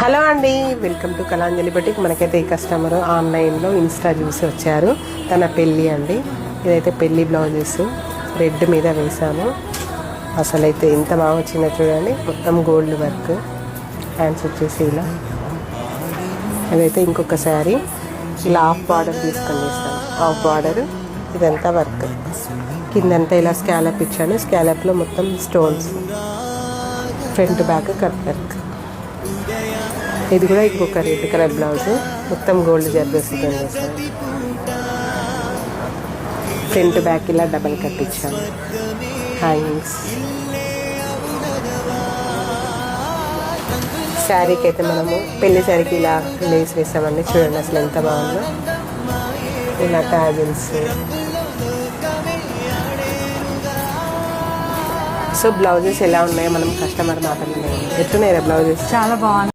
Hello అండి, welcome to Kalanjali boutique. మనకైతే ఈ కస్టమర్ ఆన్లైన్లో ఇన్స్టా చూసి వచ్చారు. తన పెళ్ళి అండి. ఇదైతే పెళ్ళి బ్లౌజెస్ రెడ్ మీద వేసాము. అసలు అయితే ఎంత బాగా వచ్చిందో చూడండి. మొత్తం గోల్డ్ వర్క్, హ్యాండ్స్ వచ్చేసి ఇలా. అదైతే ఇంకొక శారీ ఇలా హాఫ్ బార్డర్ తీసుకొని వేస్తాను. హాఫ్ బార్డర్ ఇదంతా వర్క్, కిందంతా ఇలా స్కాలప్ ఇచ్చాను. స్కాలప్లో మొత్తం stones, front back cut work. ఇది కూడా ఇంకొక రెడ్ కలర్ బ్లౌజ్, మొత్తం గోల్డ్ జర్దోసితో వేసాను. ఫ్రంట్ బ్యాక్ ఇలా డబల్ కట్ ఇచ్చాను. హ్యాంగింగ్స్. శారీకి అయితే మనము పెళ్లి శారీకి ఇలా లేస్ వేసామండి. చూడండి అసలు ఎంత బాగుందో. ఇలా ట్యాజిల్స్. సో బ్లౌజెస్ ఎలా ఉన్నాయో మనం కస్టమర్ మాత్రమే. ఎట్లున్నాయి బ్లౌజెస్? చాలా బాగుంది.